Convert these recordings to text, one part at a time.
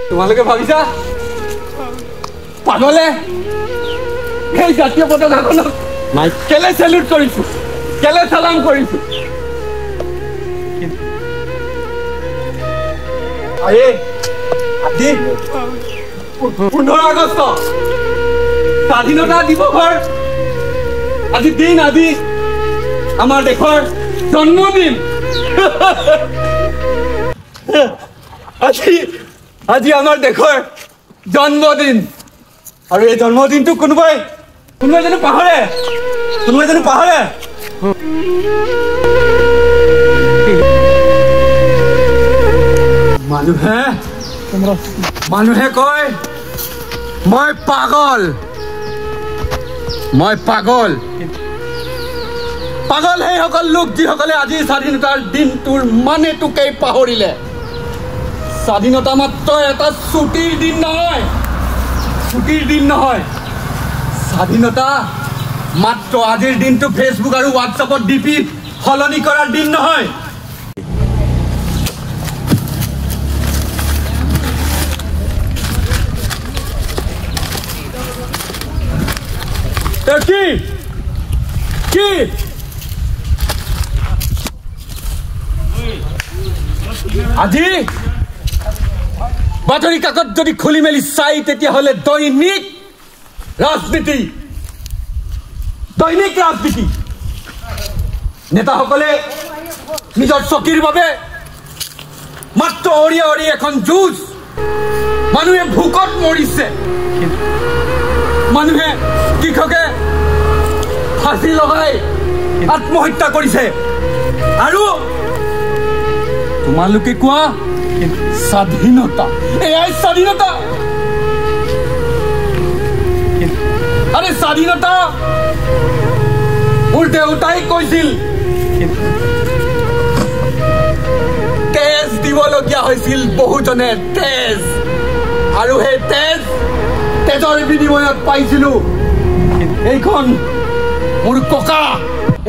তোমালোকে ভাবিছা পাগলে এই জাতীয় পতাকাখনক কেলে সেলুট কৰিছো কেলে সালাম কৰিছো আজি 15 আগষ্ট স্বাধীনতা দিৱসৰ আজি দিন আজি আমাৰ দেশৰ জন্মদিন আজি আমাৰ দেশৰ জন্মদিন আৰু এই জন্মদিনটো কোনোবাই জানো পাহৰে মানুহে কয় মই পাগল সেইসকল লোক যিসকলে আজি স্বাধীনতাৰ দিনটোৰ মানেটোকেই পাহৰিলে স্বাধীনতা মাত্ৰ এটা ছুটিৰ দিন নহয় স্বাধীনতা মাত্ৰ আজিৰ দিনটো ফেচবুক আৰু হোৱাটছএপত ডিপি সলনি কৰাৰ দিন নহয় কি আজি বাতৰি কাকত যদি খুলি মেলি চাই তেতিয়াহ'লে দৈনিক ৰাজনীতি নেতাসকলে নিজৰ চকীৰ বাবে মাত্ৰ অৰি এখন যুঁজ মানুহে ভোকত মৰিছে মানুহে কৃষকে ফাঁচি লগাই আত্মহত্যা কৰিছে আৰু তোমালোকে কোৱা স্বাধীনতা এয়াই স্বাধীনতা আৰে স্বাধীনতা মোৰ দেউতাই কৈছিল তেজ দিবলগীয়া হৈছিল বহুজনে তেজ আৰু সেই তেজৰ বিনিময়ত পাইছিলো এইখন মোৰ ককা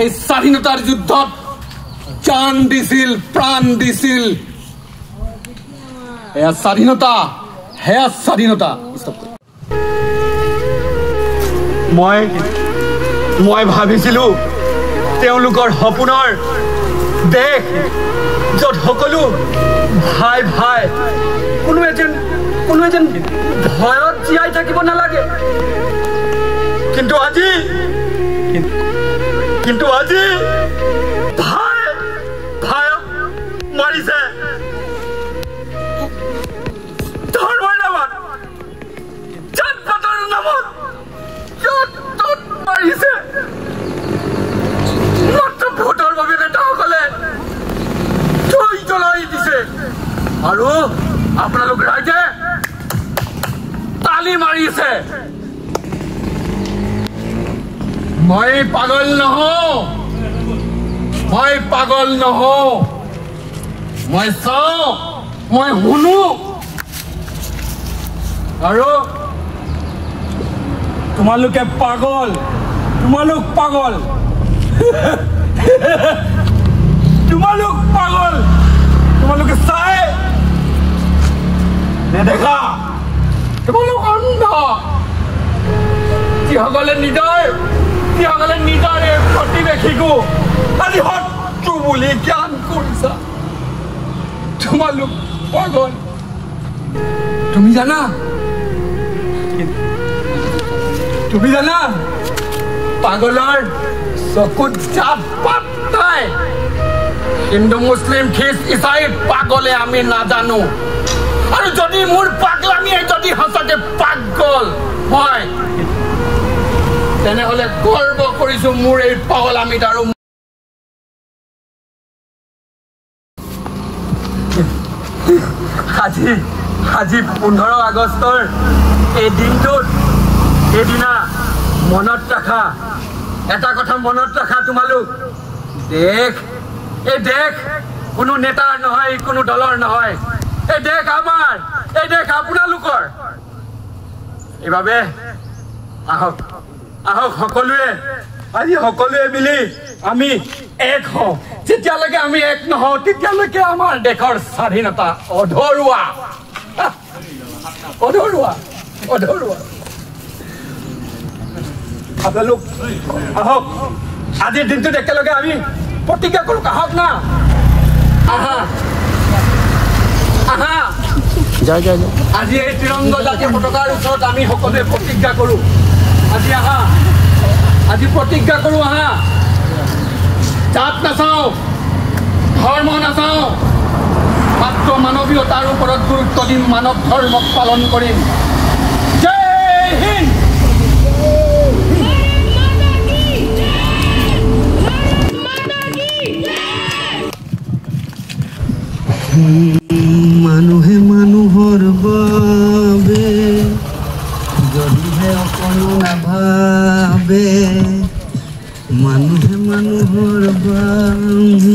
এই স্বাধীনতাৰ যুদ্ধত জান দিছিল প্ৰাণ দিছিল এয়া স্বাধীনতা মই ভাবিছিলো তেওঁলোকৰ সপোনৰ দেশ য'ত সকলো ভাই কোনো এজন ভয়ত জীয়াই থাকিব নালাগে কিন্তু আজি ভাই মাৰিছে ধৰ্মৰ নামত জাত পাতৰ নামত মাৰিছে মাত্ৰ ভোটৰ বাবে নেতাসকলে থৈ জ্বলাই দিছে আৰু আপোনালোক ৰাইজে তালি মাৰিছে মই পাগল নহওঁ মই চাওঁ মই শুনো আৰু তোমালোক পাগল তোমালোকে চাই নেদেখা তোমালোক অন্ধ যিসকলে নিজৰ প্ৰতিবেশীকো আজি শত্ৰু বুলি জ্ঞান কৰিছা তোমালোক পাগল তুমি জানা পাগলৰ চকুত জাত পাত নাই হিন্দু মুছলিম খ্ৰীষ্ট ইছাই পাগলে আমি নাজানো আৰু যদি মোৰ পাগলামীয়ে যদি সঁচাকে পাগল পাগল হয় তেনেহ'লে গৰ্ব কৰিছো মোৰ এই পাগলামিত আৰু আজি 15 আগষ্টৰ এই দিনটোত এদিনা মনত ৰাখা এটা কথা মনত ৰাখা তোমালোক দেশ এই দেশ কোনো নেতাৰ নহয় কোনো দলৰ নহয় এই দেশ আমাৰ এই দেশ আপোনালোকৰ এইভাবে আহক আহক সকলোৱে আজি সকলোৱে মিলি আমি এক হওঁ যেতিয়ালৈকে আমি এক নহওঁ তেতিয়ালৈকে আমাৰ দেশৰ স্বাধীনতা অধৰুৱা অধৰুৱা অধৰুৱা আপোনালোক আহক আজিৰ দিনটোত একেলগে আমি প্ৰতিজ্ঞা কৰোঁ আহক না আহা আহা আজি এই ত্ৰিৰংগ জাতীয় পতাকাৰ ওচৰত আমি সকলোৱে প্ৰতিজ্ঞা কৰোঁ আজি আহা আজি প্ৰতিজ্ঞা কৰোঁ আহা জাত নাচাওঁ ধৰ্ম নাচাওঁ মাত্ৰ মানৱীয়তাৰ ওপৰত গুৰুত্ব দিম মানৱ ধৰ্মক পালন কৰিম জয় হিন্দ মানুহে মানুহৰ বাবে যদিহে অকণো নাভাবে মানুহে মানুহৰ বাবে